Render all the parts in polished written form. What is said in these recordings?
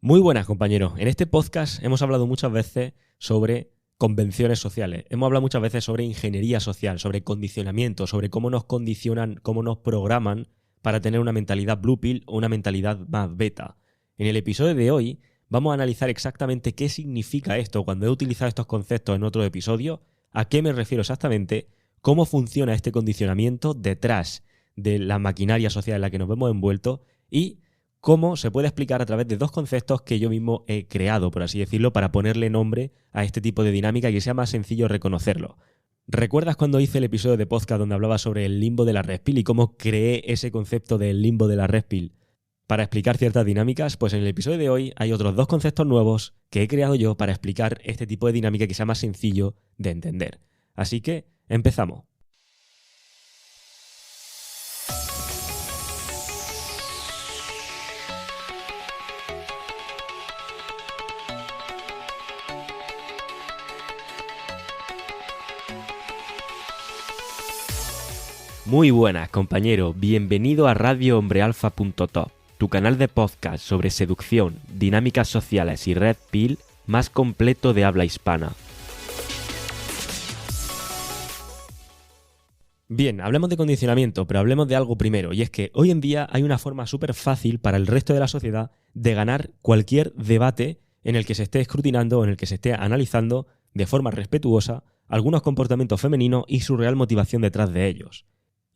Muy buenas, compañeros. En este podcast hemos hablado muchas veces sobre convenciones sociales. Hemos hablado muchas veces sobre ingeniería social, sobre condicionamiento, sobre cómo nos condicionan, cómo nos programan para tener una mentalidad blue pill o una mentalidad más beta. En el episodio de hoy vamos a analizar exactamente qué significa esto cuando he utilizado estos conceptos en otro episodio, a qué me refiero exactamente, cómo funciona este condicionamiento detrás de la maquinaria social en la que nos vemos envueltos y cómo se puede explicar a través de dos conceptos que yo mismo he creado, por así decirlo, para ponerle nombre a este tipo de dinámica y que sea más sencillo reconocerlo. ¿Recuerdas cuando hice el episodio de podcast donde hablaba sobre el limbo de la red pill y cómo creé ese concepto del limbo de la red pill para explicar ciertas dinámicas? Pues en el episodio de hoy hay otros dos conceptos nuevos que he creado yo para explicar este tipo de dinámica que sea más sencillo de entender. Así que, empezamos. Muy buenas, compañeros. Bienvenido a radiohombrealfa.top, tu canal de podcast sobre seducción, dinámicas sociales y red pill más completo de habla hispana. Bien, hablemos de condicionamiento, pero hablemos de algo primero, y es que hoy en día hay una forma súper fácil para el resto de la sociedad de ganar cualquier debate en el que se esté escrutinando o en el que se esté analizando de forma respetuosa algunos comportamientos femeninos y su real motivación detrás de ellos.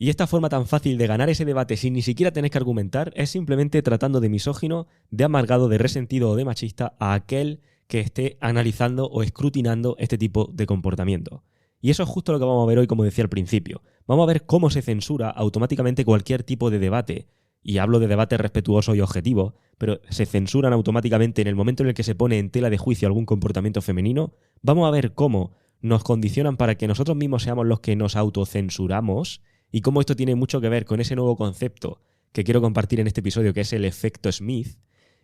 Y esta forma tan fácil de ganar ese debate sin ni siquiera tener que argumentar es simplemente tratando de misógino, de amargado, de resentido o de machista a aquel que esté analizando o escrutinando este tipo de comportamiento. Y eso es justo lo que vamos a ver hoy, como decía al principio. Vamos a ver cómo se censura automáticamente cualquier tipo de debate. Y hablo de debate respetuoso y objetivo, pero se censuran automáticamente en el momento en el que se pone en tela de juicio algún comportamiento femenino. Vamos a ver cómo nos condicionan para que nosotros mismos seamos los que nos autocensuramos y cómo esto tiene mucho que ver con ese nuevo concepto que quiero compartir en este episodio, que es el efecto Smith,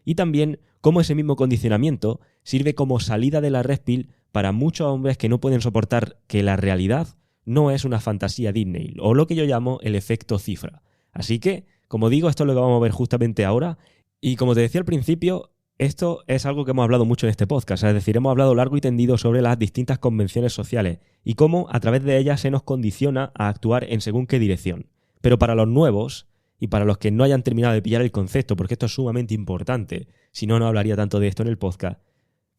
y también cómo ese mismo condicionamiento sirve como salida de la red pill para muchos hombres que no pueden soportar que la realidad no es una fantasía Disney, o lo que yo llamo el efecto cifra. Así que, como digo, esto es lo que vamos a ver justamente ahora, y como te decía al principio, esto es algo que hemos hablado mucho en este podcast, es decir, hemos hablado largo y tendido sobre las distintas convenciones sociales y cómo a través de ellas se nos condiciona a actuar en según qué dirección. Pero para los nuevos y para los que no hayan terminado de pillar el concepto, porque esto es sumamente importante, si no, no hablaría tanto de esto en el podcast,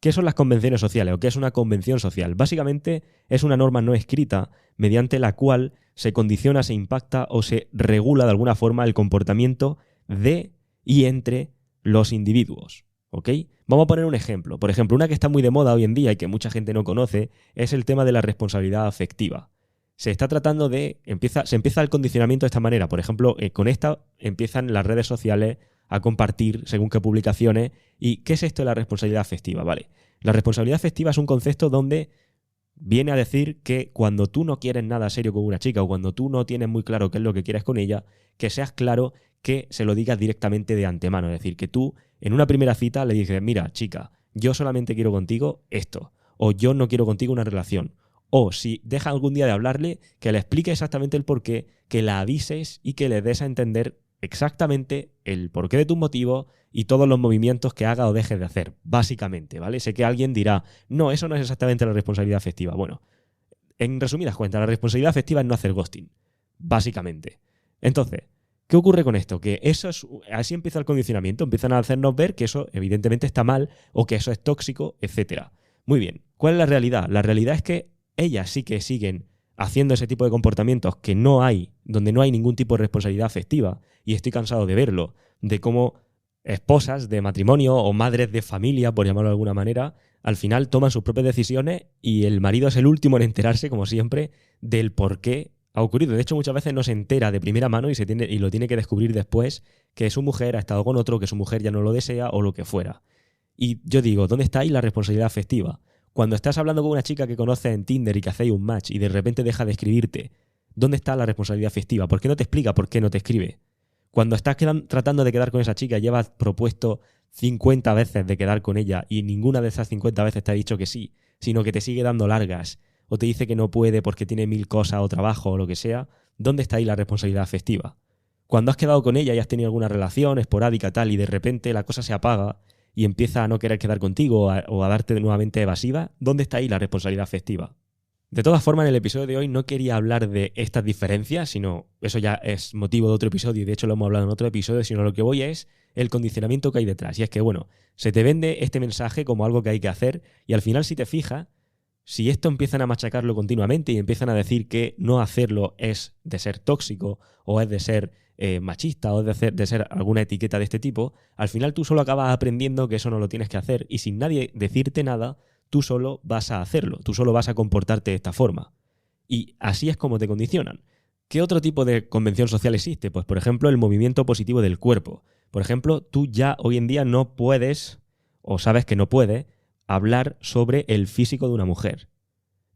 ¿qué son las convenciones sociales o qué es una convención social? Básicamente es una norma no escrita mediante la cual se condiciona, se impacta o se regula de alguna forma el comportamiento de y entre los individuos. ¿Ok? Vamos a poner un ejemplo. Por ejemplo, una que está muy de moda hoy en día y que mucha gente no conoce es el tema de la responsabilidad afectiva. Se está tratando de... Se empieza el condicionamiento de esta manera. Por ejemplo, con esta empiezan las redes sociales a compartir según qué publicaciones. ¿Y qué es esto de la responsabilidad afectiva? Vale. La responsabilidad afectiva es un concepto donde viene a decir que cuando tú no quieres nada serio con una chica o cuando tú no tienes muy claro qué es lo que quieres con ella, que seas claro que se lo digas directamente de antemano. Es decir, que tú en una primera cita le dices, mira, chica, yo solamente quiero contigo esto, o yo no quiero contigo una relación. O si deja algún día de hablarle, que le explique exactamente el porqué, que la avises y que le des a entender exactamente el porqué de tus motivos y todos los movimientos que haga o dejes de hacer, básicamente, ¿vale? Sé que alguien dirá, no, eso no es exactamente la responsabilidad afectiva. Bueno, en resumidas cuentas, la responsabilidad afectiva es no hacer ghosting, básicamente. Entonces, ¿qué ocurre con esto? Que eso es, así empieza el condicionamiento, empiezan a hacernos ver que eso evidentemente está mal o que eso es tóxico, etc. Muy bien, ¿cuál es la realidad? La realidad es que ellas sí que siguen haciendo ese tipo de comportamientos que no hay, donde no hay ningún tipo de responsabilidad afectiva, y estoy cansado de verlo, de cómo esposas de matrimonio o madres de familia, por llamarlo de alguna manera, al final toman sus propias decisiones y el marido es el último en enterarse, como siempre, del por qué ha ocurrido. De hecho, muchas veces no se entera de primera mano y lo tiene que descubrir después que su mujer ha estado con otro, que su mujer ya no lo desea o lo que fuera. Y yo digo, ¿dónde está ahí la responsabilidad afectiva? Cuando estás hablando con una chica que conoces en Tinder y que hacéis un match y de repente deja de escribirte, ¿dónde está la responsabilidad afectiva? ¿Por qué no te explica por qué no te escribe? Cuando estás tratando de quedar con esa chica, llevas propuesto 50 veces de quedar con ella y ninguna de esas 50 veces te ha dicho que sí, sino que te sigue dando largas o te dice que no puede porque tiene 1000 cosas o trabajo o lo que sea, ¿dónde está ahí la responsabilidad afectiva? Cuando has quedado con ella y has tenido alguna relación esporádica tal y de repente la cosa se apaga y empieza a no querer quedar contigo o a darte nuevamente evasiva, ¿dónde está ahí la responsabilidad afectiva? De todas formas, en el episodio de hoy no quería hablar de estas diferencias, sino eso ya es motivo de otro episodio y de hecho lo hemos hablado en otro episodio, sino lo que voy es el condicionamiento que hay detrás. Y es que, bueno, se te vende este mensaje como algo que hay que hacer y al final, si te fijas, si esto empiezan a machacarlo continuamente y empiezan a decir que no hacerlo es de ser tóxico o es de ser machista o es de ser alguna etiqueta de este tipo, al final tú solo acabas aprendiendo que eso no lo tienes que hacer y sin nadie decirte nada, tú solo vas a hacerlo, tú solo vas a comportarte de esta forma. Y así es como te condicionan. ¿Qué otro tipo de convención social existe? Pues, por ejemplo, el movimiento positivo del cuerpo. Por ejemplo, tú ya hoy en día no puedes, o sabes que no puedes, hablar sobre el físico de una mujer.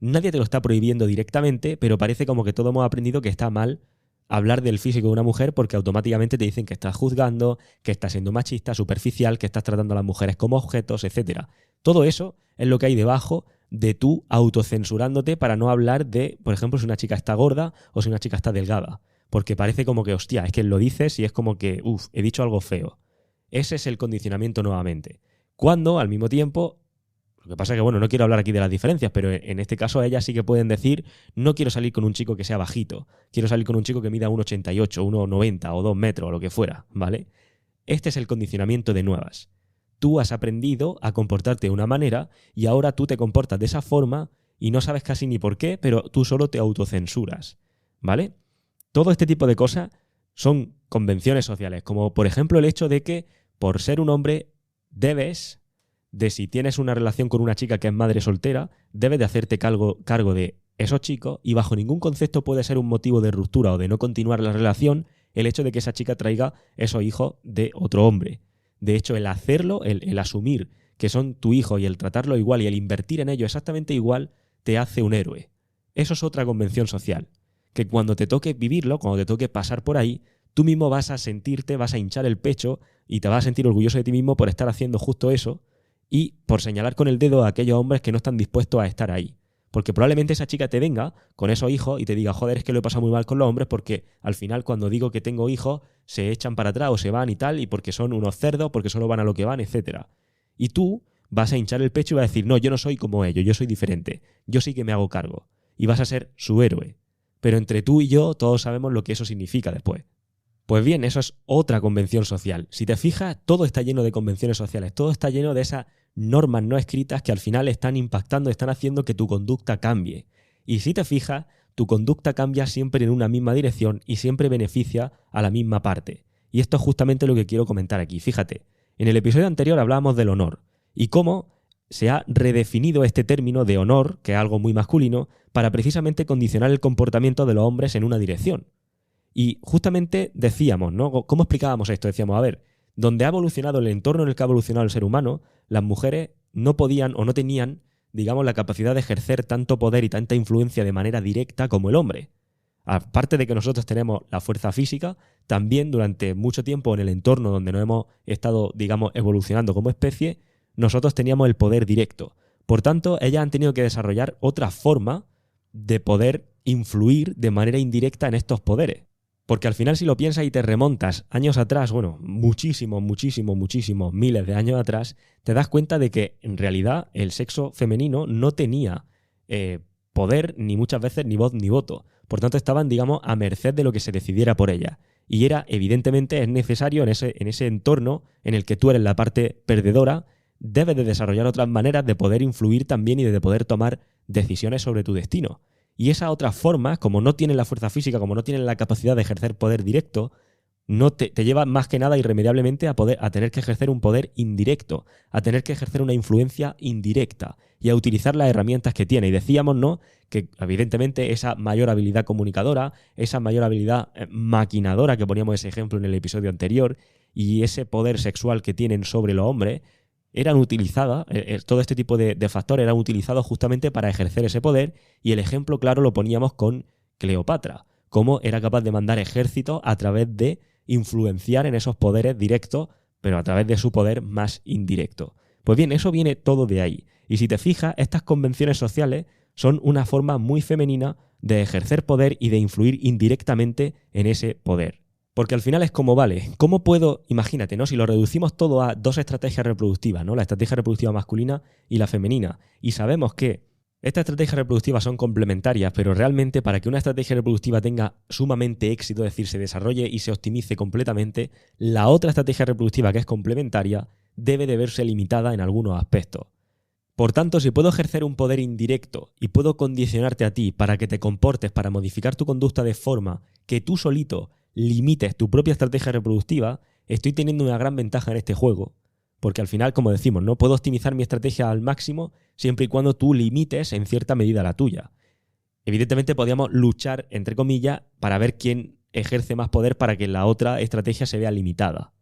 Nadie te lo está prohibiendo directamente, pero parece como que todos hemos aprendido que está mal hablar del físico de una mujer porque automáticamente te dicen que estás juzgando, que estás siendo machista, superficial, que estás tratando a las mujeres como objetos, etc. Todo eso es lo que hay debajo de tú autocensurándote para no hablar de, por ejemplo, si una chica está gorda o si una chica está delgada. Porque parece como que, hostia, es que lo dices y es como que, he dicho algo feo. Ese es el condicionamiento nuevamente. Cuando, al mismo tiempo, lo que pasa es que, bueno, no quiero hablar aquí de las diferencias, pero en este caso ellas sí que pueden decir, no quiero salir con un chico que sea bajito, quiero salir con un chico que mida 1,88, 1,90 o 2 metros o lo que fuera, ¿vale? Este es el condicionamiento de nuevas. Tú has aprendido a comportarte de una manera y ahora tú te comportas de esa forma y no sabes casi ni por qué, pero tú solo te autocensuras, ¿vale? Todo este tipo de cosas son convenciones sociales, como por ejemplo el hecho de que por ser un hombre debes de si tienes una relación con una chica que es madre soltera, debes de hacerte cargo de esos chicos y bajo ningún concepto puede ser un motivo de ruptura o de no continuar la relación el hecho de que esa chica traiga esos hijos de otro hombre. De hecho, el hacerlo, el asumir que son tu hijo y el tratarlo igual y el invertir en ello exactamente igual, te hace un héroe. Eso es otra convención social. Que cuando te toque vivirlo, cuando te toque pasar por ahí, tú mismo vas a sentirte, vas a hinchar el pecho y te vas a sentir orgulloso de ti mismo por estar haciendo justo eso y por señalar con el dedo a aquellos hombres que no están dispuestos a estar ahí. Porque probablemente esa chica te venga con esos hijos y te diga, joder, es que lo he pasado muy mal con los hombres porque al final cuando digo que tengo hijos se echan para atrás o se van y tal y porque son unos cerdos, porque solo van a lo que van, etc. Y tú vas a hinchar el pecho y vas a decir, no, yo no soy como ellos, yo soy diferente, yo sí que me hago cargo. Y vas a ser su héroe. Pero entre tú y yo todos sabemos lo que eso significa después. Pues bien, eso es otra convención social. Si te fijas, todo está lleno de convenciones sociales, todo está lleno de esas normas no escritas que al final están impactando, están haciendo que tu conducta cambie. Y si te fijas, tu conducta cambia siempre en una misma dirección y siempre beneficia a la misma parte. Y esto es justamente lo que quiero comentar aquí. Fíjate, en el episodio anterior hablábamos del honor y cómo se ha redefinido este término de honor, que es algo muy masculino, para precisamente condicionar el comportamiento de los hombres en una dirección. Y justamente decíamos, ¿no? ¿Cómo explicábamos esto? Decíamos, a ver, donde ha evolucionado el entorno en el que ha evolucionado el ser humano, las mujeres no podían o no tenían, digamos, la capacidad de ejercer tanto poder y tanta influencia de manera directa como el hombre. Aparte de que nosotros tenemos la fuerza física, también durante mucho tiempo en el entorno donde nos hemos estado, digamos, evolucionando como especie, nosotros teníamos el poder directo. Por tanto, ellas han tenido que desarrollar otra forma de poder influir de manera indirecta en estos poderes. Porque al final si lo piensas y te remontas años atrás, bueno, muchísimos, miles de años atrás, te das cuenta de que en realidad el sexo femenino no tenía poder ni muchas veces ni voz ni voto. Por tanto estaban, digamos, a merced de lo que se decidiera por ella. Y evidentemente es necesario en ese entorno en el que tú eres la parte perdedora, debes de desarrollar otras maneras de poder influir también y de poder tomar decisiones sobre tu destino. Y esas otras formas, como no tienen la fuerza física, como no tienen la capacidad de ejercer poder directo, no te llevan más que nada irremediablemente a tener que ejercer un poder indirecto, a tener que ejercer una influencia indirecta y a utilizar las herramientas que tiene. Y decíamos, ¿no?, que evidentemente esa mayor habilidad comunicadora, esa mayor habilidad maquinadora, que poníamos ese ejemplo en el episodio anterior, y ese poder sexual que tienen sobre los hombres, eran utilizadas, todo este tipo de factores eran utilizados justamente para ejercer ese poder, y el ejemplo claro lo poníamos con Cleopatra, cómo era capaz de mandar ejércitos a través de influenciar en esos poderes directos, pero a través de su poder más indirecto. Pues bien, eso viene todo de ahí. Y si te fijas, estas convenciones sociales son una forma muy femenina de ejercer poder y de influir indirectamente en ese poder. Porque al final es como, vale, ¿cómo puedo, imagínate, ¿no? Si lo reducimos todo a dos estrategias reproductivas, ¿no? La estrategia reproductiva masculina y la femenina. Y sabemos que estas estrategias reproductivas son complementarias, pero realmente para que una estrategia reproductiva tenga sumamente éxito, es decir, se desarrolle y se optimice completamente, la otra estrategia reproductiva que es complementaria debe de verse limitada en algunos aspectos. Por tanto, si puedo ejercer un poder indirecto y puedo condicionarte a ti para que te comportes, para modificar tu conducta de forma que tú solito limites tu propia estrategia reproductiva, estoy teniendo una gran ventaja en este juego. Porque al final, como decimos, no puedo optimizar mi estrategia al máximo siempre y cuando tú limites en cierta medida la tuya. Evidentemente podríamos luchar, entre comillas, para ver quién ejerce más poder para que la otra estrategia se vea limitada.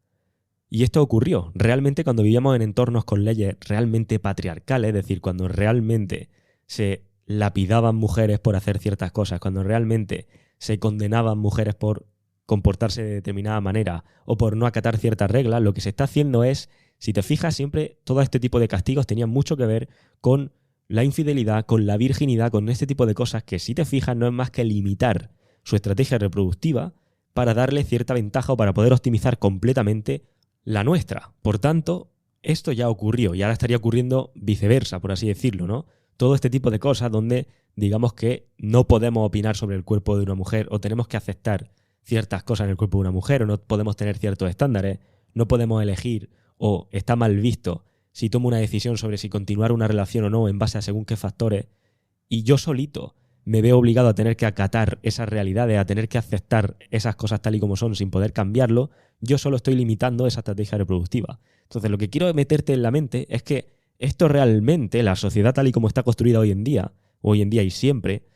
Y esto ocurrió realmente cuando vivíamos en entornos con leyes realmente patriarcales, es decir, cuando realmente se lapidaban mujeres por hacer ciertas cosas, cuando realmente se condenaban mujeres por comportarse de determinada manera o por no acatar ciertas reglas, lo que se está haciendo es, si te fijas, siempre todo este tipo de castigos tenían mucho que ver con la infidelidad, con la virginidad, con este tipo de cosas que, si te fijas, no es más que limitar su estrategia reproductiva para darle cierta ventaja o para poder optimizar completamente la nuestra. Por tanto, esto ya ocurrió y ahora estaría ocurriendo viceversa, por así decirlo, ¿no? Todo este tipo de cosas donde digamos que no podemos opinar sobre el cuerpo de una mujer o tenemos que aceptar ciertas cosas en el cuerpo de una mujer o no podemos tener ciertos estándares, no podemos elegir o está mal visto si tomo una decisión sobre si continuar una relación o no en base a según qué factores y yo solito me veo obligado a tener que acatar esas realidades, a tener que aceptar esas cosas tal y como son sin poder cambiarlo, yo solo estoy limitando esa estrategia reproductiva. Entonces, lo que quiero meterte en la mente es que esto realmente, la sociedad tal y como está construida hoy en día y siempre,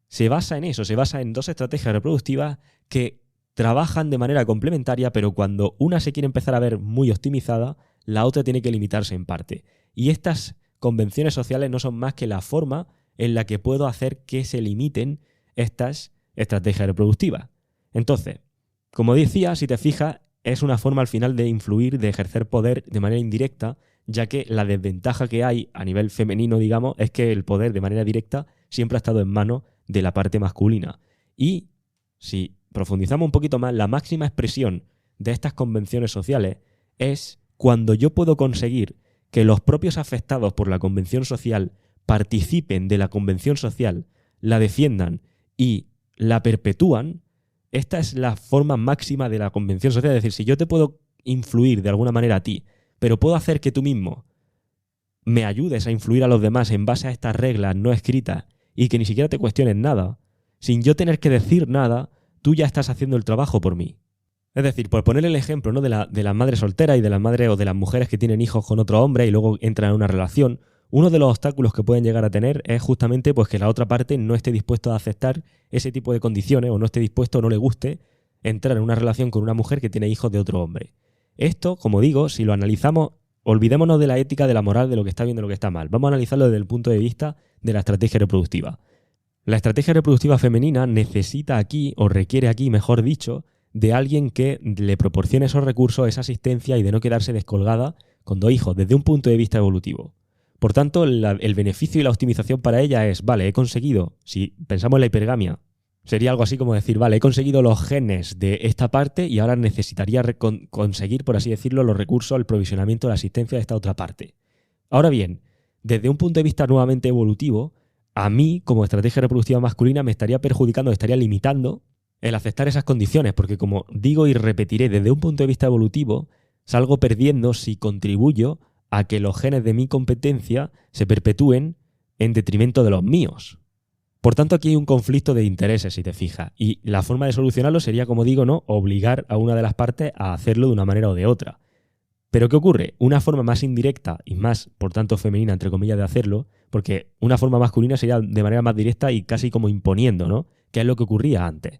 se basa en eso, se basa en dos estrategias reproductivas que trabajan de manera complementaria, pero cuando una se quiere empezar a ver muy optimizada, la otra tiene que limitarse en parte. Y estas convenciones sociales no son más que la forma en la que puedo hacer que se limiten estas estrategias reproductivas. Entonces, como decía, si te fijas, es una forma al final de influir, de ejercer poder de manera indirecta, ya que la desventaja que hay a nivel femenino, digamos, es que el poder de manera directa siempre ha estado en manos de la parte masculina. Y si profundizamos un poquito más, la máxima expresión de estas convenciones sociales es cuando yo puedo conseguir que los propios afectados por la convención social participen de la convención social, la defiendan y la perpetúan. Esta es la forma máxima de la convención social. Es decir, si yo te puedo influir de alguna manera a ti, pero puedo hacer que tú mismo me ayudes a influir a los demás en base a estas reglas no escritas y que ni siquiera te cuestiones nada, sin yo tener que decir nada, tú ya estás haciendo el trabajo por mí. Es decir, por poner el ejemplo, ¿no?, de las madres solteras y de las madres o de las mujeres que tienen hijos con otro hombre y luego entran en una relación, uno de los obstáculos que pueden llegar a tener es justamente pues, que la otra parte no esté dispuesto a aceptar ese tipo de condiciones o no esté dispuesto o no le guste entrar en una relación con una mujer que tiene hijos de otro hombre. Esto, como digo, si lo analizamos, olvidémonos de la ética, de la moral, de lo que está bien, de lo que está mal. Vamos a analizarlo desde el punto de vista de la estrategia reproductiva. La estrategia reproductiva femenina necesita aquí, o requiere aquí, mejor dicho, de alguien que le proporcione esos recursos, esa asistencia y de no quedarse descolgada con dos hijos desde un punto de vista evolutivo. Por tanto, el beneficio y la optimización para ella es, vale, he conseguido, si pensamos en la hipergamia, sería algo así como decir, vale, he conseguido los genes de esta parte y ahora necesitaría conseguir, por así decirlo, los recursos, el provisionamiento, la asistencia de esta otra parte. Ahora bien, desde un punto de vista nuevamente evolutivo, a mí, como estrategia reproductiva masculina, me estaría perjudicando, me estaría limitando el aceptar esas condiciones, porque como digo y repetiré, desde un punto de vista evolutivo, salgo perdiendo si contribuyo a que los genes de mi competencia se perpetúen en detrimento de los míos. Por tanto, aquí hay un conflicto de intereses, si te fijas, y la forma de solucionarlo sería, como digo, no obligar a una de las partes a hacerlo de una manera o de otra. Pero ¿qué ocurre? Una forma más indirecta y más, por tanto, femenina, entre comillas, de hacerlo, porque una forma masculina sería de manera más directa y casi como imponiendo, ¿no? Que es lo que ocurría antes.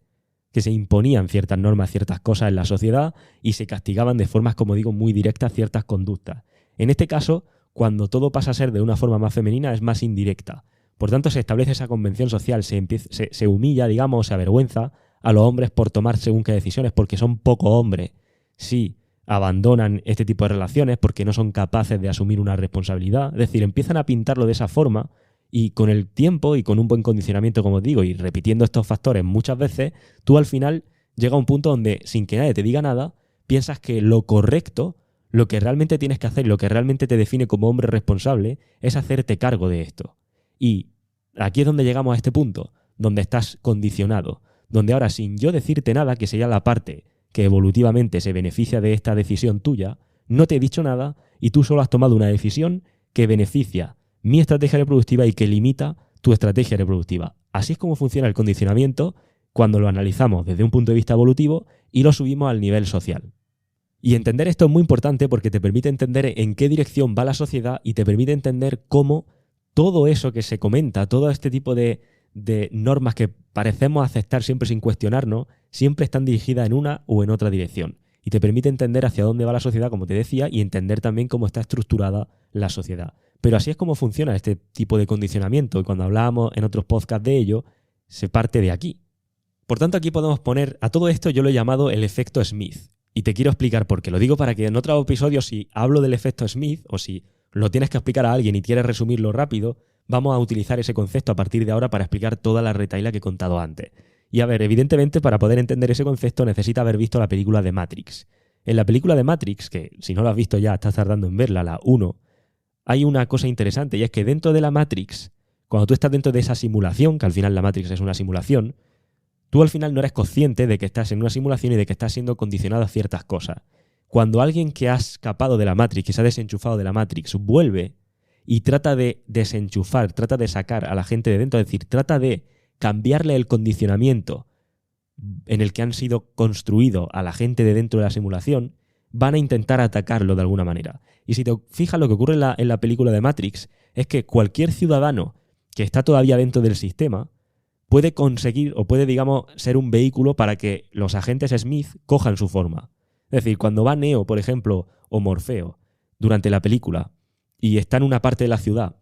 Que se imponían ciertas normas, ciertas cosas en la sociedad y se castigaban de formas, como digo, muy directas ciertas conductas. En este caso, cuando todo pasa a ser de una forma más femenina, es más indirecta. Por tanto, se establece esa convención social, se humilla, digamos, se avergüenza a los hombres por tomar según qué decisiones, porque son poco hombres. Sí, abandonan este tipo de relaciones porque no son capaces de asumir una responsabilidad. Es decir, empiezan a pintarlo de esa forma y con el tiempo y con un buen condicionamiento, como os digo, y repitiendo estos factores muchas veces, tú al final llega a un punto donde, sin que nadie te diga nada, piensas que lo correcto, lo que realmente tienes que hacer, lo que realmente te define como hombre responsable, es hacerte cargo de esto. Y aquí es donde llegamos a este punto, donde estás condicionado, donde ahora sin yo decirte nada, que sería la parte que evolutivamente se beneficia de esta decisión tuya, no te he dicho nada y tú solo has tomado una decisión que beneficia mi estrategia reproductiva y que limita tu estrategia reproductiva. Así es como funciona el condicionamiento cuando lo analizamos desde un punto de vista evolutivo y lo subimos al nivel social. Y entender esto es muy importante porque te permite entender en qué dirección va la sociedad y te permite entender cómo todo eso que se comenta, todo este tipo de normas que parecemos aceptar siempre sin cuestionarnos, siempre están dirigidas en una o en otra dirección. Y te permite entender hacia dónde va la sociedad, como te decía, y entender también cómo está estructurada la sociedad. Pero así es como funciona este tipo de condicionamiento, y cuando hablábamos en otros podcasts de ello, se parte de aquí. Por tanto, aquí podemos poner, a todo esto yo lo he llamado el efecto Smith. Y te quiero explicar por qué. Lo digo para que en otro episodio, si hablo del efecto Smith, o si lo tienes que explicar a alguien y quieres resumirlo rápido, vamos a utilizar ese concepto a partir de ahora para explicar toda la retahíla que he contado antes. Y a ver, evidentemente para poder entender ese concepto necesitas haber visto la película de Matrix. En la película de Matrix, que si no la has visto ya estás tardando en verla, la 1, hay una cosa interesante y es que dentro de la Matrix, cuando tú estás dentro de esa simulación, que al final la Matrix es una simulación, tú al final no eres consciente de que estás en una simulación y de que estás siendo condicionado a ciertas cosas. Cuando alguien que ha escapado de la Matrix, que se ha desenchufado de la Matrix, vuelve y trata de desenchufar, trata de sacar a la gente de dentro, es decir, trata de cambiarle el condicionamiento en el que han sido construidos a la gente de dentro de la simulación, van a intentar atacarlo de alguna manera. Y si te fijas, lo que ocurre en la película de Matrix es que cualquier ciudadano que está todavía dentro del sistema puede conseguir o puede, digamos, ser un vehículo para que los agentes Smith cojan su forma. Es decir, cuando va Neo, por ejemplo, o Morfeo, durante la película, y está en una parte de la ciudad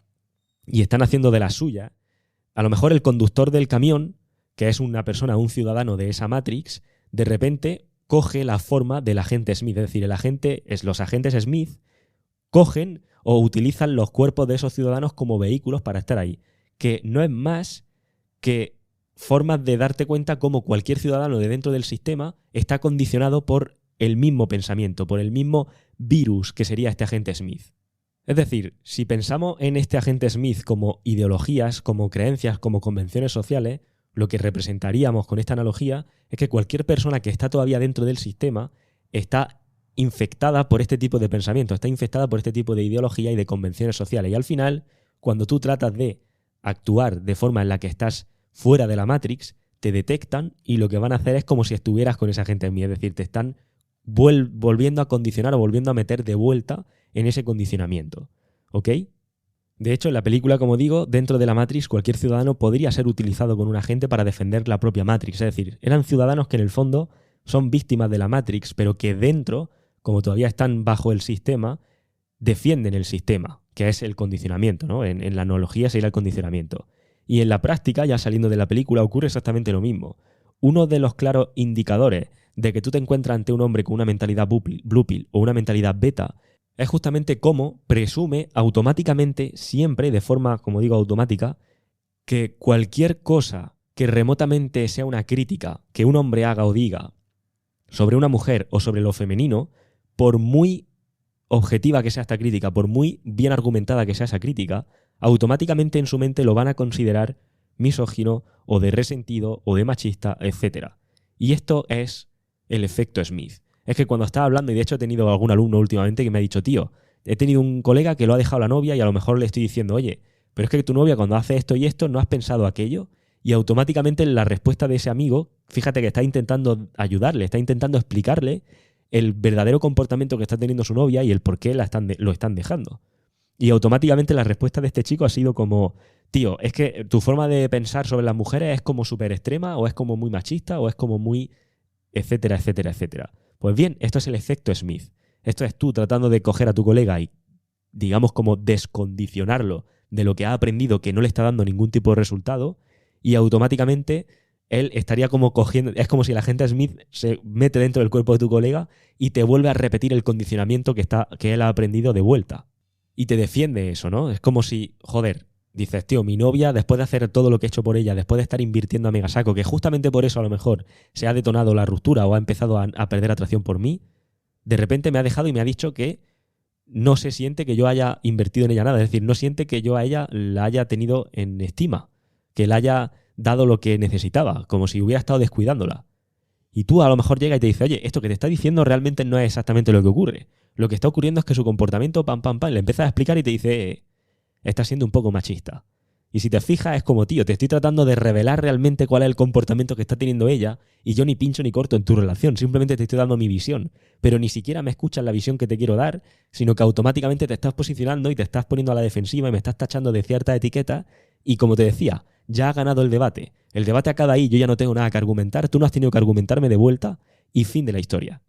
y están haciendo de la suya, a lo mejor el conductor del camión, que es una persona, un ciudadano de esa Matrix, de repente coge la forma del agente Smith. Es decir, los agentes Smith cogen o utilizan los cuerpos de esos ciudadanos como vehículos para estar ahí. Que no es más que formas de darte cuenta cómo cualquier ciudadano de dentro del sistema está condicionado por el mismo pensamiento, por el mismo virus que sería este agente Smith. Es decir, si pensamos en este agente Smith como ideologías, como creencias, como convenciones sociales, lo que representaríamos con esta analogía es que cualquier persona que está todavía dentro del sistema está infectada por este tipo de pensamiento, está infectada por este tipo de ideología y de convenciones sociales. Y al final, cuando tú tratas de actuar de forma en la que estás fuera de la Matrix, te detectan y lo que van a hacer es como si estuvieras con esa gente Smith. Es decir, te están volviendo a condicionar o volviendo a meter de vuelta en ese condicionamiento. ¿Ok? De hecho, en la película, como digo, dentro de la Matrix cualquier ciudadano podría ser utilizado con un agente para defender la propia Matrix. Es decir, eran ciudadanos que en el fondo son víctimas de la Matrix, pero que dentro, como todavía están bajo el sistema, defienden el sistema, que es el condicionamiento, ¿no? En la analogía sería el condicionamiento. Y en la práctica, ya saliendo de la película, ocurre exactamente lo mismo. Uno de los claros indicadores de que tú te encuentras ante un hombre con una mentalidad blue pill o una mentalidad beta es justamente cómo presume automáticamente, siempre de forma, como digo, automática, que cualquier cosa que remotamente sea una crítica que un hombre haga o diga sobre una mujer o sobre lo femenino, por muy objetiva que sea esta crítica, por muy bien argumentada que sea esa crítica, automáticamente en su mente lo van a considerar misógino o de resentido o de machista, etc. Y esto es el efecto Smith. Es que cuando estaba hablando, y de hecho he tenido algún alumno últimamente que me ha dicho, tío, he tenido un colega que lo ha dejado la novia y a lo mejor le estoy diciendo, oye, pero es que tu novia cuando hace esto y esto, ¿no has pensado aquello? Y automáticamente la respuesta de ese amigo, fíjate que está intentando ayudarle, está intentando explicarle el verdadero comportamiento que está teniendo su novia y el por qué lo están dejando. Y automáticamente la respuesta de este chico ha sido como, tío, es que tu forma de pensar sobre las mujeres es como súper extrema, o es como muy machista, o es como muy etcétera, etcétera, etcétera. Pues bien, esto es el efecto Smith. Esto es tú tratando de coger a tu colega y, digamos, como descondicionarlo de lo que ha aprendido que no le está dando ningún tipo de resultado, y automáticamente él estaría como cogiendo, es como si el agente Smith se mete dentro del cuerpo de tu colega y te vuelve a repetir el condicionamiento que él ha aprendido de vuelta. Y te defiende eso, ¿no? Es como si, joder, dices, tío, mi novia, después de hacer todo lo que he hecho por ella, después de estar invirtiendo a megasaco, que justamente por eso a lo mejor se ha detonado la ruptura o ha empezado a perder atracción por mí, de repente me ha dejado y me ha dicho que no se siente que yo haya invertido en ella nada. Es decir, no siente que yo a ella la haya tenido en estima, que le haya dado lo que necesitaba, como si hubiera estado descuidándola. Y tú a lo mejor llega y te dice, oye, esto que te está diciendo realmente no es exactamente lo que ocurre. Lo que está ocurriendo es que su comportamiento, pam, pam, pam, le empiezas a explicar y te dice, está siendo un poco machista. Y si te fijas, es como, tío, te estoy tratando de revelar realmente cuál es el comportamiento que está teniendo ella y yo ni pincho ni corto en tu relación, simplemente te estoy dando mi visión. Pero ni siquiera me escuchas la visión que te quiero dar, sino que automáticamente te estás posicionando y te estás poniendo a la defensiva y me estás tachando de cierta etiqueta y, como te decía, ya ha ganado el debate. El debate acaba ahí, yo ya no tengo nada que argumentar, tú no has tenido que argumentarme de vuelta y fin de la historia.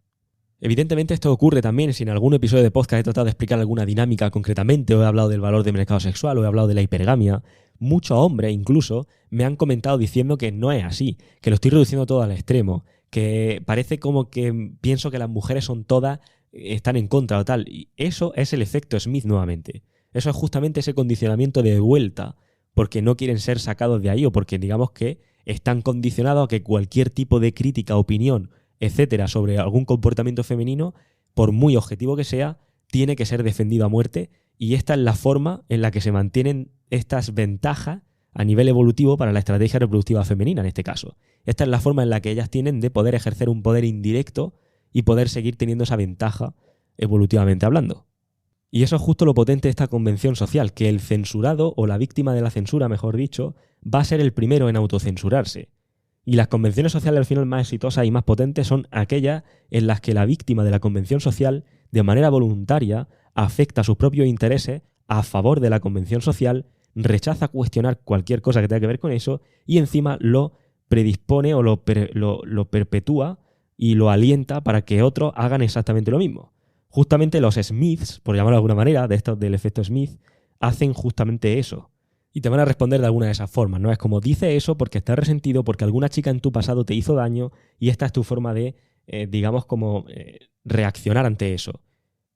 Evidentemente esto ocurre también si en algún episodio de podcast he tratado de explicar alguna dinámica concretamente o he hablado del valor del mercado sexual o he hablado de la hipergamia. Muchos hombres incluso me han comentado diciendo que no es así, que lo estoy reduciendo todo al extremo, que parece como que pienso que las mujeres son todas, están en contra o tal. Y eso es el efecto Smith nuevamente. Eso es justamente ese condicionamiento de vuelta porque no quieren ser sacados de ahí o porque digamos que están condicionados a que cualquier tipo de crítica, opinión, etcétera, sobre algún comportamiento femenino, por muy objetivo que sea, tiene que ser defendido a muerte y esta es la forma en la que se mantienen estas ventajas a nivel evolutivo para la estrategia reproductiva femenina en este caso. Esta es la forma en la que ellas tienen de poder ejercer un poder indirecto y poder seguir teniendo esa ventaja evolutivamente hablando. Y eso es justo lo potente de esta convención social, que el censurado o la víctima de la censura, mejor dicho, va a ser el primero en autocensurarse. Y las convenciones sociales al final más exitosas y más potentes son aquellas en las que la víctima de la convención social, de manera voluntaria, afecta sus propios intereses a favor de la convención social, rechaza cuestionar cualquier cosa que tenga que ver con eso y encima lo predispone o lo perpetúa y lo alienta para que otros hagan exactamente lo mismo. Justamente los Smiths, por llamarlo de alguna manera, de estos del efecto Smith, hacen justamente eso. Y te van a responder de alguna de esas formas, ¿no? Es como, dice eso porque estás resentido, porque alguna chica en tu pasado te hizo daño y esta es tu forma de, digamos, como reaccionar ante eso.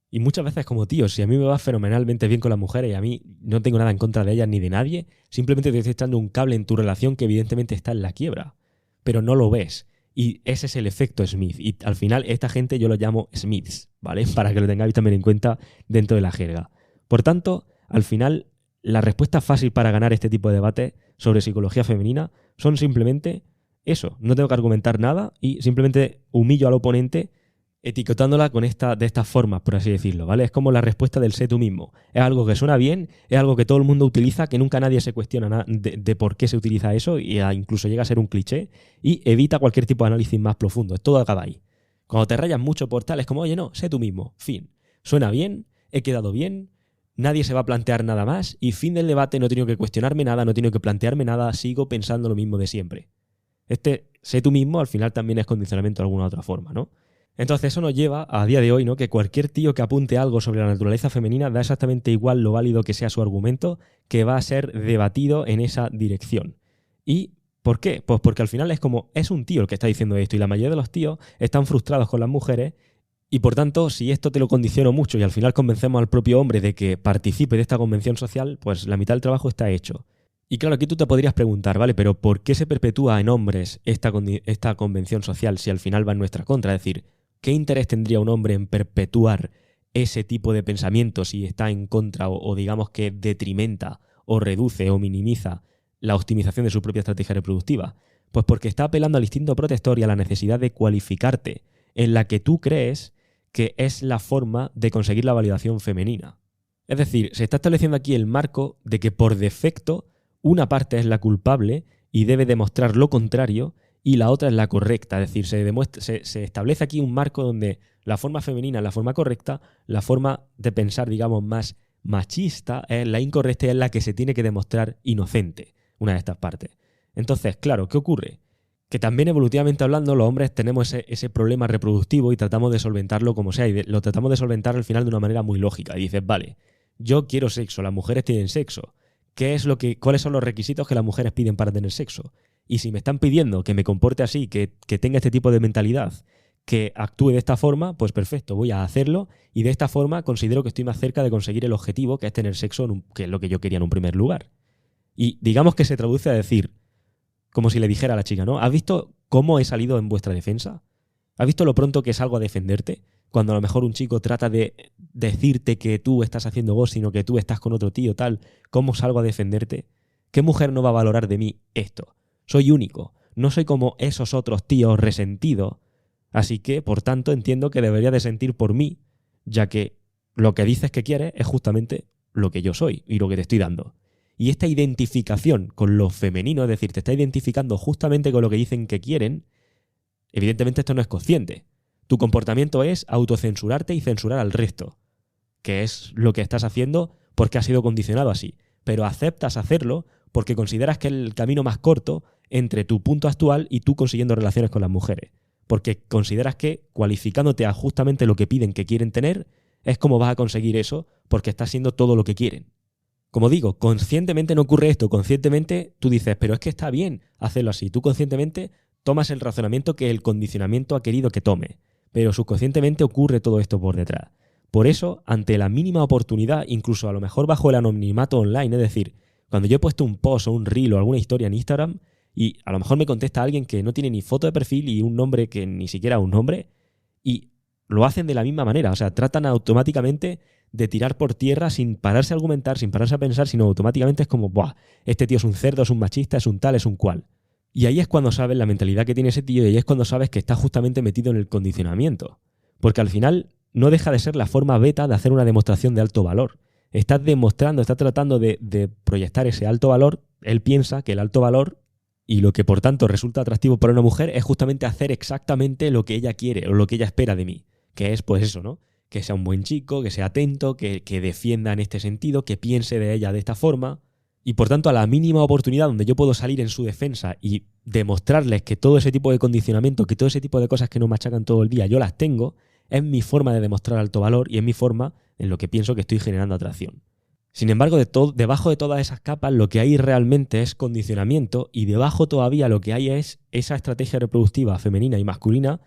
Y muchas veces como, tío, si a mí me va fenomenalmente bien con las mujeres y a mí no tengo nada en contra de ellas ni de nadie, simplemente te estoy echando un cable en tu relación que evidentemente está en la quiebra, pero no lo ves. Y ese es el efecto Smith. Y al final esta gente yo lo llamo Smiths, ¿vale? Para que lo tengáis también en cuenta dentro de la jerga. Por tanto, al final, la respuesta fácil para ganar este tipo de debate sobre psicología femenina son simplemente eso. No tengo que argumentar nada y simplemente humillo al oponente etiquetándola de estas formas, por así decirlo, ¿vale? Es como la respuesta del sé tú mismo. Es algo que suena bien, es algo que todo el mundo utiliza, que nunca nadie se cuestiona de por qué se utiliza eso y incluso llega a ser un cliché y evita cualquier tipo de análisis más profundo. Es todo acaba ahí. Cuando te rayas mucho por tal, es como, oye, no, sé tú mismo, fin. Suena bien, he quedado bien, nadie se va a plantear nada más y fin del debate, no he tenido que cuestionarme nada, no he tenido que plantearme nada, sigo pensando lo mismo de siempre. Este sé tú mismo al final también es condicionamiento de alguna otra forma, ¿no? Entonces eso nos lleva a día de hoy, ¿no? Que cualquier tío que apunte algo sobre la naturaleza femenina da exactamente igual lo válido que sea su argumento, que va a ser debatido en esa dirección. ¿Y por qué? Pues porque al final es como, es un tío el que está diciendo esto y la mayoría de los tíos están frustrados con las mujeres y por tanto, si esto te lo condiciono mucho y al final convencemos al propio hombre de que participe de esta convención social, pues la mitad del trabajo está hecho. Y claro, aquí tú te podrías preguntar, ¿vale? Pero ¿por qué se perpetúa en hombres esta convención social si al final va en nuestra contra? Es decir, ¿qué interés tendría un hombre en perpetuar ese tipo de pensamiento si está en contra o digamos que detrimenta o reduce o minimiza la optimización de su propia estrategia reproductiva? Pues porque está apelando al instinto protector y a la necesidad de cualificarte en la que tú crees que es la forma de conseguir la validación femenina. Es decir, se está estableciendo aquí el marco de que por defecto una parte es la culpable y debe demostrar lo contrario y la otra es la correcta. Es decir, se establece aquí un marco donde la forma femenina es la forma correcta, la forma de pensar, digamos, más machista es la incorrecta y es la que se tiene que demostrar inocente, una de estas partes. Entonces, claro, ¿qué ocurre? Que también evolutivamente hablando los hombres tenemos ese problema reproductivo y tratamos de solventarlo como sea y lo tratamos de solventar al final de una manera muy lógica. Y dices, vale, yo quiero sexo, las mujeres tienen sexo. ¿Cuáles son los requisitos que las mujeres piden para tener sexo? Y si me están pidiendo que me comporte así, que tenga este tipo de mentalidad, que actúe de esta forma, pues perfecto, voy a hacerlo y de esta forma considero que estoy más cerca de conseguir el objetivo, que es tener sexo, que es lo que yo quería en un primer lugar. Y digamos que se traduce a decir, como si le dijera a la chica, ¿no? ¿Has visto cómo he salido en vuestra defensa? ¿Has visto lo pronto que salgo a defenderte? Cuando a lo mejor un chico trata de decirte que tú estás haciendo ghosting o que tú estás con otro tío, tal, ¿cómo salgo a defenderte? ¿Qué mujer no va a valorar de mí esto? Soy único, no soy como esos otros tíos resentidos, así que, por tanto, entiendo que debería de sentir por mí, ya que lo que dices que quieres es justamente lo que yo soy y lo que te estoy dando. Y esta identificación con lo femenino, es decir, te está identificando justamente con lo que dicen que quieren, evidentemente esto no es consciente. Tu comportamiento es autocensurarte y censurar al resto, que es lo que estás haciendo porque has sido condicionado así. Pero aceptas hacerlo porque consideras que es el camino más corto entre tu punto actual y tú consiguiendo relaciones con las mujeres. Porque consideras que cualificándote a justamente lo que piden que quieren tener, es como vas a conseguir eso porque estás siendo todo lo que quieren. Como digo, conscientemente no ocurre esto. Conscientemente tú dices, pero es que está bien hacerlo así. Tú conscientemente tomas el razonamiento que el condicionamiento ha querido que tome. Pero subconscientemente ocurre todo esto por detrás. Por eso, ante la mínima oportunidad, incluso a lo mejor bajo el anonimato online, es decir, cuando yo he puesto un post o un reel o alguna historia en Instagram y a lo mejor me contesta alguien que no tiene ni foto de perfil y un nombre que ni siquiera es un nombre, y lo hacen de la misma manera, o sea, tratan automáticamente de tirar por tierra sin pararse a argumentar, sin pararse a pensar, sino automáticamente es como, ¡buah! Este tío es un cerdo, es un machista, es un tal, es un cual. Y ahí es cuando sabes la mentalidad que tiene ese tío y ahí es cuando sabes que está justamente metido en el condicionamiento. Porque al final no deja de ser la forma beta de hacer una demostración de alto valor. Estás demostrando, estás tratando de proyectar ese alto valor. Él piensa que el alto valor y lo que por tanto resulta atractivo para una mujer es justamente hacer exactamente lo que ella quiere o lo que ella espera de mí. Que es pues eso, ¿no? Que sea un buen chico, que sea atento, que defienda en este sentido, que piense de ella de esta forma. Y por tanto, a la mínima oportunidad donde yo puedo salir en su defensa y demostrarles que todo ese tipo de condicionamiento, que todo ese tipo de cosas que nos machacan todo el día, yo las tengo, es mi forma de demostrar alto valor y es mi forma en lo que pienso que estoy generando atracción. Sin embargo, debajo de todas esas capas lo que hay realmente es condicionamiento y debajo todavía lo que hay es esa estrategia reproductiva femenina y masculina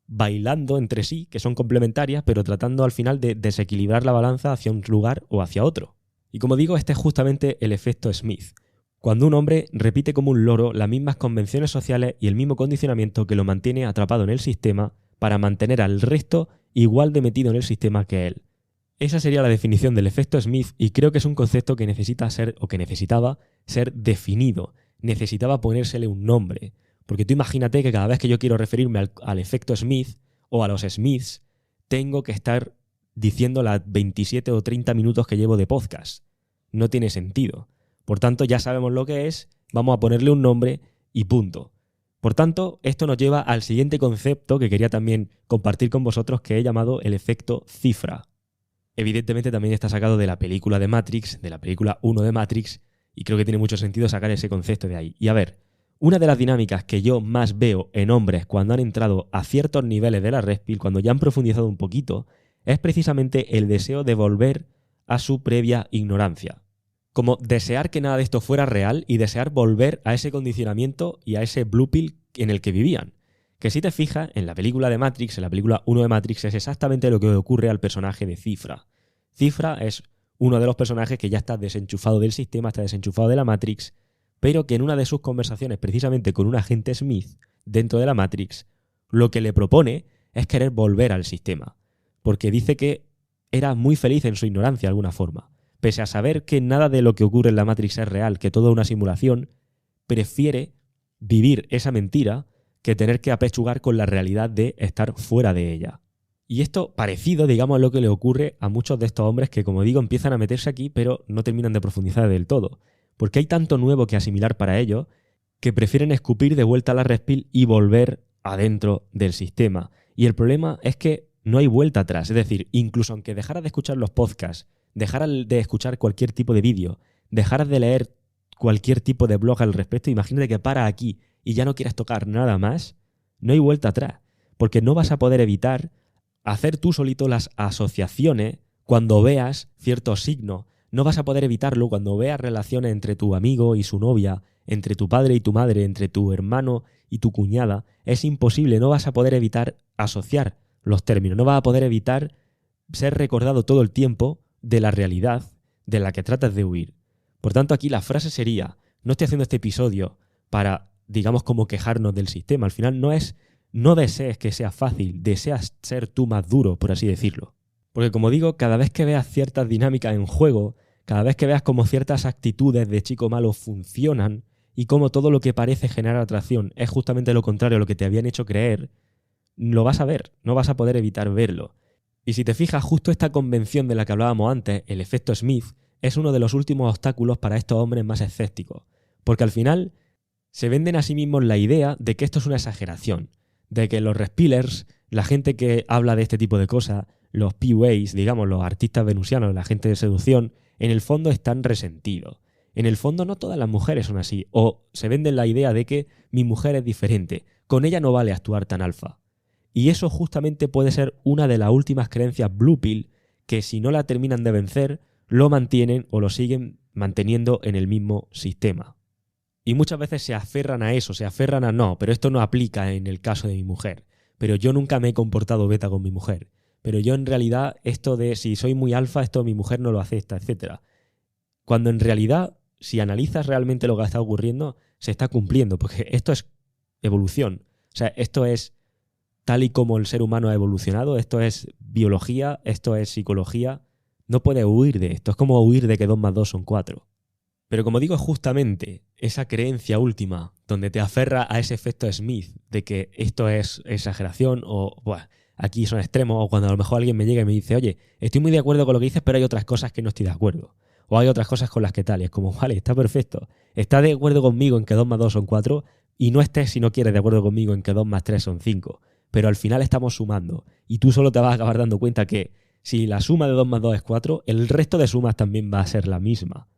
bailando entre sí, que son complementarias, pero tratando al final de desequilibrar la balanza hacia un lugar o hacia otro. Y como digo, este es justamente el efecto Smith. Cuando un hombre repite como un loro las mismas convenciones sociales y el mismo condicionamiento que lo mantiene atrapado en el sistema para mantener al resto igual de metido en el sistema que él. Esa sería la definición del efecto Smith y creo que es un concepto que necesita ser, o que necesitaba ser definido. Necesitaba ponérsele un nombre. Porque tú imagínate que cada vez que yo quiero referirme al efecto Smith o a los Smiths, tengo que estar diciendo las 27 o 30 minutos que llevo de podcast. No tiene sentido. Por tanto, ya sabemos lo que es, vamos a ponerle un nombre y punto. Por tanto, esto nos lleva al siguiente concepto que quería también compartir con vosotros, que he llamado el efecto cifra. Evidentemente también está sacado de la película de Matrix, de la película 1 de Matrix, y creo que tiene mucho sentido sacar ese concepto de ahí. Y a ver, una de las dinámicas que yo más veo en hombres cuando han entrado a ciertos niveles de la Red Pill, cuando ya han profundizado un poquito, es precisamente el deseo de volver a su previa ignorancia. Como desear que nada de esto fuera real y desear volver a ese condicionamiento y a ese blue pill en el que vivían. Que si te fijas, en la película de Matrix, en la película 1 de Matrix, es exactamente lo que ocurre al personaje de Cifra. Cifra es uno de los personajes que ya está desenchufado del sistema, está desenchufado de la Matrix, pero que en una de sus conversaciones, precisamente con un agente Smith dentro de la Matrix, lo que le propone es querer volver al sistema, porque dice que era muy feliz en su ignorancia de alguna forma. Pese a saber que nada de lo que ocurre en la Matrix es real, que todo es una simulación, prefiere vivir esa mentira que tener que apechugar con la realidad de estar fuera de ella. Y esto parecido, digamos, es lo que le ocurre a muchos de estos hombres que, como digo, empiezan a meterse aquí, pero no terminan de profundizar del todo. Porque hay tanto nuevo que asimilar para ellos que prefieren escupir de vuelta a la Red Pill y volver adentro del sistema. Y el problema es que no hay vuelta atrás. Es decir, incluso aunque dejaras de escuchar los podcasts, dejaras de escuchar cualquier tipo de vídeo, dejaras de leer cualquier tipo de blog al respecto, imagínate que para aquí y ya no quieras tocar nada más, no hay vuelta atrás. Porque no vas a poder evitar hacer tú solito las asociaciones cuando veas ciertos signos. No vas a poder evitarlo cuando veas relaciones entre tu amigo y su novia, entre tu padre y tu madre, entre tu hermano y tu cuñada. Es imposible, no vas a poder evitar asociar los términos, no vas a poder evitar ser recordado todo el tiempo de la realidad de la que tratas de huir. Por tanto, aquí la frase sería, no estoy haciendo este episodio para, digamos, como quejarnos del sistema. Al final no desees que sea fácil, deseas ser tú más duro, por así decirlo. Porque como digo, cada vez que veas ciertas dinámicas en juego, cada vez que veas cómo ciertas actitudes de chico malo funcionan y cómo todo lo que parece generar atracción es justamente lo contrario a lo que te habían hecho creer, lo vas a ver, no vas a poder evitar verlo. Y si te fijas, justo esta convención de la que hablábamos antes, el efecto Smith, es uno de los últimos obstáculos para estos hombres más escépticos. Porque al final se venden a sí mismos la idea de que esto es una exageración, de que los respillers, la gente que habla de este tipo de cosas, los PUAs, digamos, los artistas venusianos, la gente de seducción, en el fondo están resentidos. En el fondo no todas las mujeres son así, o se venden la idea de que mi mujer es diferente, con ella no vale actuar tan alfa. Y eso justamente puede ser una de las últimas creencias Blue Pill que si no la terminan de vencer, lo mantienen o lo siguen manteniendo en el mismo sistema. Y muchas veces se aferran a eso, se aferran a no, pero esto no aplica en el caso de mi mujer. Pero yo nunca me he comportado beta con mi mujer. Pero yo en realidad esto de si soy muy alfa, esto mi mujer no lo acepta, etc. Cuando en realidad, si analizas realmente lo que está ocurriendo, se está cumpliendo, porque esto es evolución. O sea, esto es tal y como el ser humano ha evolucionado, esto es biología, esto es psicología. No puedes huir de esto, es como huir de que 2 más 2 son 4. Pero como digo, justamente esa creencia última, donde te aferra a ese efecto Smith, de que esto es exageración o buah, aquí son extremos, o cuando a lo mejor alguien me llega y me dice, oye, estoy muy de acuerdo con lo que dices, pero hay otras cosas que no estoy de acuerdo. O hay otras cosas con las que tal, y es como, vale, está perfecto. Estás de acuerdo conmigo en que 2 más 2 son 4 y no estés, si no quieres, de acuerdo conmigo en que 2 más 3 son 5. Pero al final estamos sumando y tú solo te vas a acabar dando cuenta que si la suma de 2 más 2 es 4, el resto de sumas también va a ser la misma,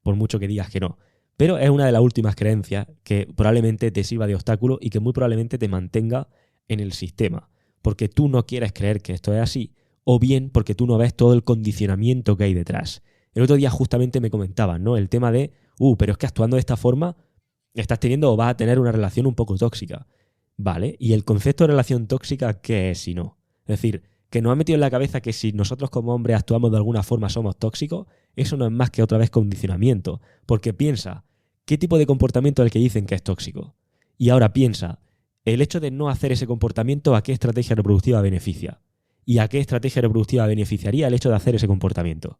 por mucho que digas que no. Pero es una de las últimas creencias que probablemente te sirva de obstáculo y que muy probablemente te mantenga en el sistema. Porque tú no quieres creer que esto es así, o bien porque tú no ves todo el condicionamiento que hay detrás. El otro día justamente me comentaban, ¿no? El tema de, pero es que actuando de esta forma estás teniendo o vas a tener una relación un poco tóxica. Vale, ¿y el concepto de relación tóxica qué es si no? Es decir, que nos ha metido en la cabeza que si nosotros como hombres actuamos de alguna forma somos tóxicos, eso no es más que otra vez condicionamiento. Porque piensa, ¿qué tipo de comportamiento es el que dicen que es tóxico? Y ahora piensa, el hecho de no hacer ese comportamiento, ¿a qué estrategia reproductiva beneficia? ¿Y a qué estrategia reproductiva beneficiaría el hecho de hacer ese comportamiento?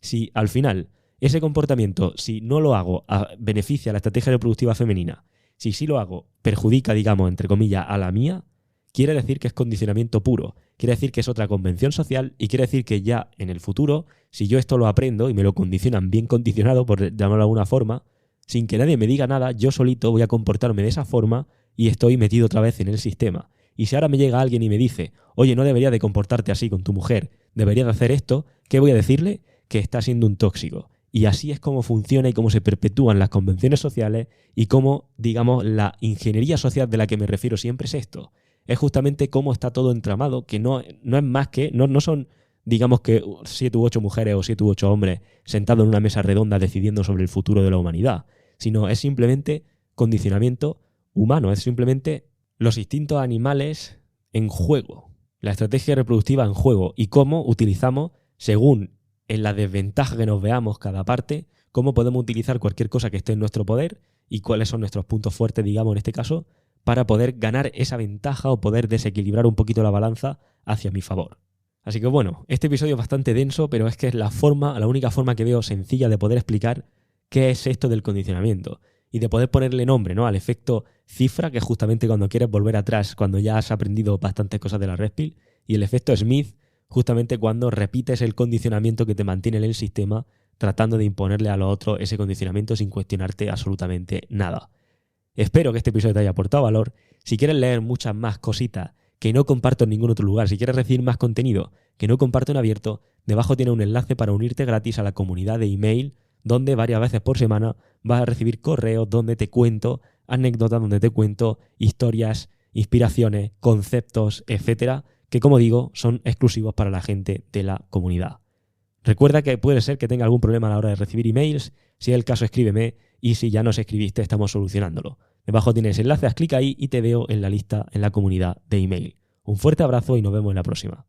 Si al final ese comportamiento, si no lo hago, beneficia a la estrategia reproductiva femenina, si sí lo hago, perjudica, digamos, entre comillas, a la mía, quiere decir que es condicionamiento puro. Quiere decir que es otra convención social y quiere decir que ya en el futuro, si yo esto lo aprendo y me lo condicionan bien condicionado, por llamarlo de alguna forma, sin que nadie me diga nada, yo solito voy a comportarme de esa forma y estoy metido otra vez en el sistema. Y si ahora me llega alguien y me dice, oye, no deberías de comportarte así con tu mujer, deberías de hacer esto, ¿qué voy a decirle? Que está siendo un tóxico. Y así es como funciona y cómo se perpetúan las convenciones sociales y cómo, digamos, la ingeniería social de la que me refiero siempre es esto. Es justamente cómo está todo entramado, que no es más que, no son, digamos que 7 u 8 mujeres o 7 u 8 hombres sentados en una mesa redonda decidiendo sobre el futuro de la humanidad, sino es simplemente condicionamiento humano, es simplemente los instintos animales en juego, la estrategia reproductiva en juego y cómo utilizamos, según en la desventaja que nos veamos cada parte, cómo podemos utilizar cualquier cosa que esté en nuestro poder y cuáles son nuestros puntos fuertes, digamos, en este caso, para poder ganar esa ventaja o poder desequilibrar un poquito la balanza hacia mi favor. Así que bueno, este episodio es bastante denso, pero es que es la única forma que veo sencilla de poder explicar qué es esto del condicionamiento y de poder ponerle nombre, ¿no?, al efecto cifra, que es justamente cuando quieres volver atrás, cuando ya has aprendido bastantes cosas de la Red Pill, y el efecto Smith, justamente cuando repites el condicionamiento que te mantiene en el sistema, tratando de imponerle a los otros ese condicionamiento sin cuestionarte absolutamente nada. Espero que este episodio te haya aportado valor. Si quieres leer muchas más cositas que no comparto en ningún otro lugar, si quieres recibir más contenido que no comparto en abierto, debajo tiene un enlace para unirte gratis a la comunidad de email, donde varias veces por semana vas a recibir correos donde te cuento anécdotas, donde te cuento historias, inspiraciones, conceptos, etcétera, que como digo son exclusivos para la gente de la comunidad. Recuerda que puede ser que tenga algún problema a la hora de recibir emails. Si es el caso, escríbeme, y si ya nos escribiste, estamos solucionándolo. Debajo tienes enlace, haz clic ahí y te veo en la lista en la comunidad de email. Un fuerte abrazo y nos vemos en la próxima.